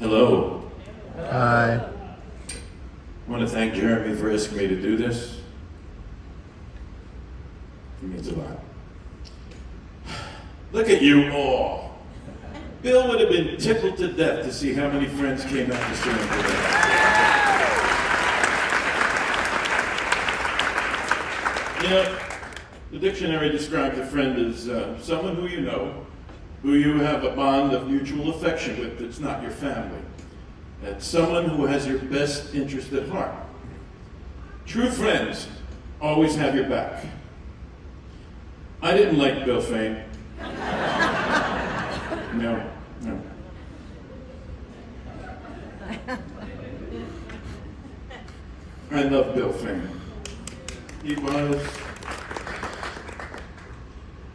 Hello. Hi. I want to thank Jeremy for asking me to do this. It means a lot. Look at you all. Bill would have been tickled to death to see how many friends came out to see him today. You know, the dictionary describes a friend as someone who you have a bond of mutual affection with that's not your family. That's someone who has your best interest at heart. True friends always have your back. I didn't like Bill Fayne. No. I love Bill Fayne. He was.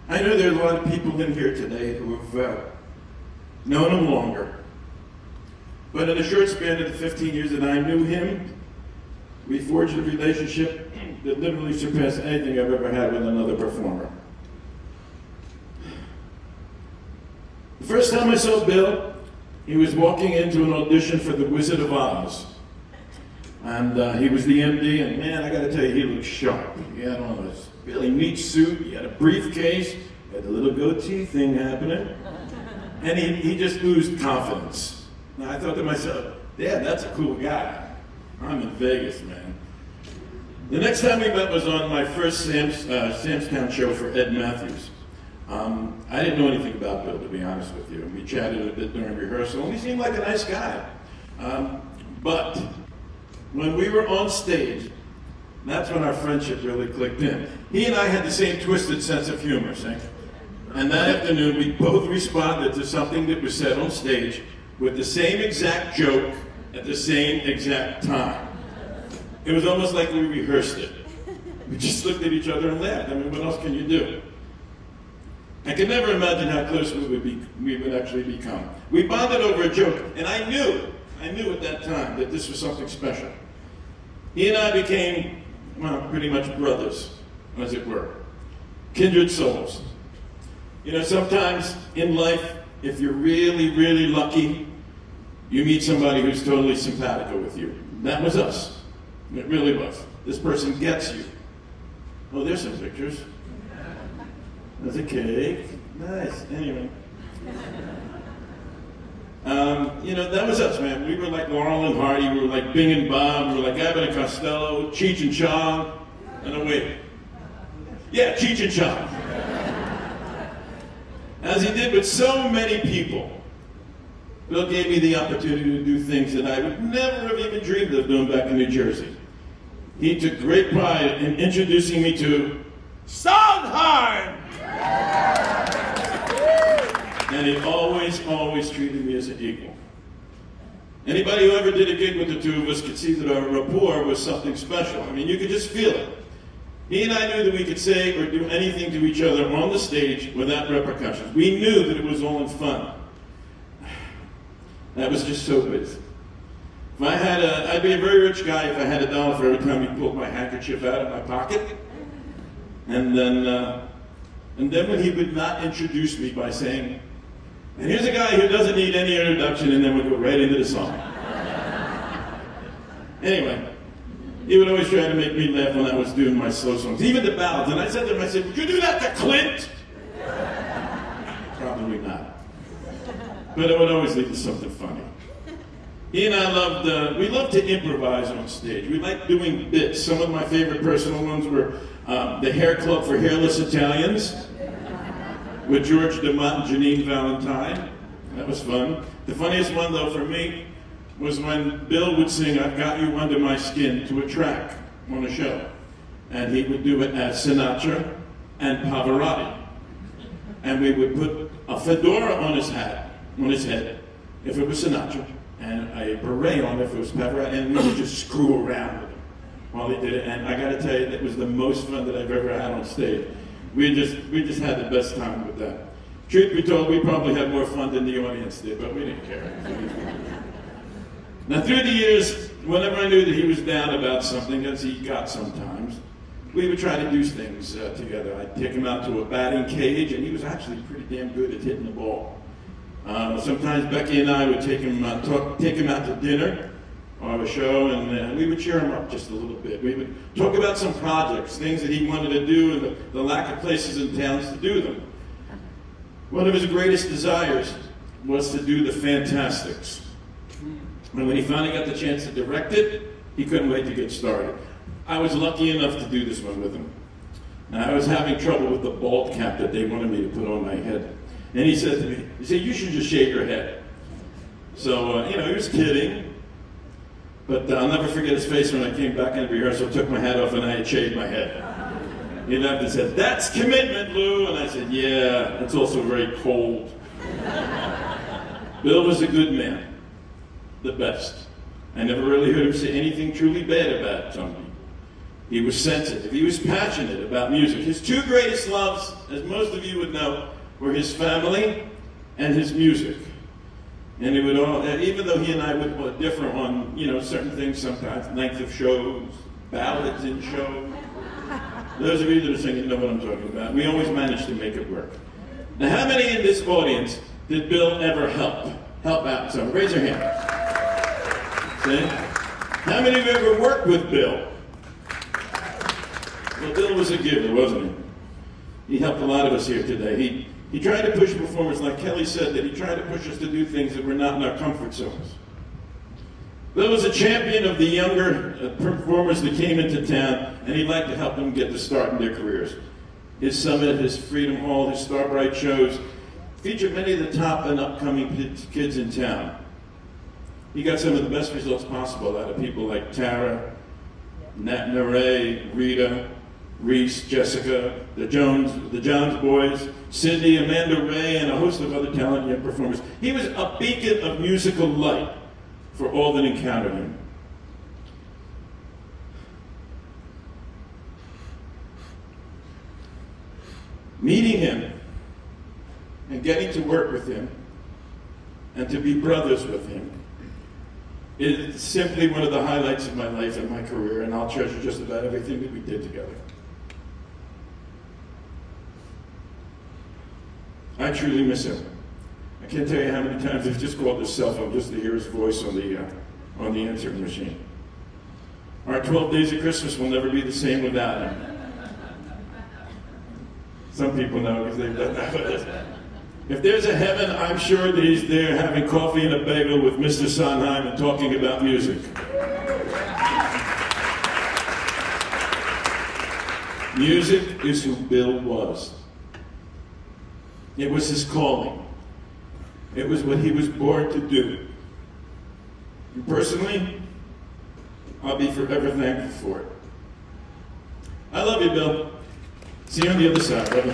I know there are a lot of people in here today who have known him longer. But in a short span of the 15 years that I knew him, we forged a relationship that literally surpassed anything I've ever had with another performer. The first time I saw Bill, he was walking into an audition for The Wizard of Oz. And he was the MD, and man, I gotta tell you, he looked sharp. He had on a really neat suit, he had a briefcase, he had a little goatee thing happening, and he just oozed confidence. And I thought to myself, yeah, that's a cool guy. I'm in Vegas, man. The next time we met was on my first Samstown show for Ed Matthews. I didn't know anything about Bill, to be honest with you. We chatted a bit during rehearsal, and he seemed like a nice guy. But when we were on stage, that's when our friendship really clicked in. He and I had the same twisted sense of humor, see? And that afternoon, we both responded to something that was said on stage with the same exact joke at the same exact time. It was almost like we rehearsed it. We just looked at each other and laughed. I mean, what else can you do? I could never imagine how close we would actually become. We bonded over a joke, and I knew at that time that this was something special. He and I became, well, pretty much brothers, as it were. Kindred souls. You know, sometimes in life, if you're really, really lucky, you meet somebody who's totally simpatico with you. That was us. It really was. This person gets you. Oh, there's some pictures. There's a cake. Nice. Anyway. You know, that was us, man. We were like Laurel and Hardy. We were like Bing and Bob. We were like Abbott and Costello, Cheech and Chong. No, wait. Yeah, Cheech and Chong. As he did with so many people, Bill gave me the opportunity to do things that I would never have even dreamed of doing back in New Jersey. He took great pride in introducing me to Sondheim! And he always treated me as an equal. Anybody who ever did a gig with the two of us could see that our rapport was something special. I mean, you could just feel it. He and I knew that we could say or do anything to each other on the stage without repercussions. We knew that it was all in fun. That was just so good. If I had I'd be a very rich guy if I had $1 for every time he pulled my handkerchief out of my pocket. And then when he would not introduce me by saying, and here's a guy who doesn't need any introduction, and then would go right into the song. Anyway, he would always try to make me laugh when I was doing my slow songs, even the ballads. And I said to him, I said, would you do that to Clint? Probably not. But it would always lead to something funny. He and I loved to improvise on stage. We liked doing bits. Some of my favorite personal ones were the Hair Club for Hairless Italians with George DeMott and Janine Valentine. That was fun. The funniest one, though, for me, was when Bill would sing I've Got You Under My Skin to a track on a show. And he would do it as Sinatra and Pavarotti. And we would put a fedora on his head, if it was Sinatra, and a beret on if it was Pavarotti, and we would just screw around with him while he did it. And I gotta tell you, that was the most fun that I've ever had on stage. We just had the best time with that. Truth be told, we probably had more fun than the audience did, but we didn't care. Now, through the years, whenever I knew that he was down about something, as he got sometimes, we would try to do things together. I'd take him out to a batting cage, and he was actually pretty damn good at hitting the ball. Sometimes Becky and I would take him out to dinner or a show, and we would cheer him up just a little bit. We would talk about some projects, things that he wanted to do, and the lack of places in towns to do them. One of his greatest desires was to do the Fantastics. And when he finally got the chance to direct it, he couldn't wait to get started. I was lucky enough to do this one with him. Now, I was having trouble with the bald cap that they wanted me to put on my head. And he said to me, you should just shave your head. So, he was kidding. But I'll never forget his face when I came back in rehearsal, took my hat off, and I had shaved my head. He laughed and said, "That's commitment, Lou." And I said, "Yeah, it's also very cold." Bill was a good man. The best. I never really heard him say anything truly bad about somebody. He was sensitive. He was passionate about music. His two greatest loves, as most of you would know, were his family and his music. And it would all, even though he and I would differ on, certain things sometimes, length of shows, ballads in shows. Those of you that are singing know what I'm talking about. We always managed to make it work. Now, how many in this audience did Bill ever help out? So raise your hand. See? How many of you ever worked with Bill? Well, Bill was a giver, wasn't he? He helped a lot of us here today. He tried to push performers, like Kelly said, that he tried to push us to do things that were not in our comfort zones. Bill was a champion of the younger performers that came into town, and he liked to help them get the start in their careers. His Summit, his Freedom Hall, his Starbright shows featured many of the top and upcoming kids in town. He got some of the best results possible out of people like Tara, Nat Naray, Rita, Reese, Jessica, the Johns boys, Cindy, Amanda Ray, and a host of other talented young performers. He was a beacon of musical light for all that encountered him. Meeting him and getting to work with him and to be brothers with him is simply one of the highlights of my life and my career, and I'll treasure just about everything that we did together. I truly miss him. I can't tell you how many times I've just called his cell phone just to hear his voice on the answering machine. Our 12 days of Christmas will never be the same without him. Some people know because they've done that with us. If there's a heaven, I'm sure that he's there having coffee and a bagel with Mr. Sondheim and talking about music. Music is who Bill was. It was his calling. It was what he was born to do. And personally, I'll be forever thankful for it. I love you, Bill. See you on the other side, brother.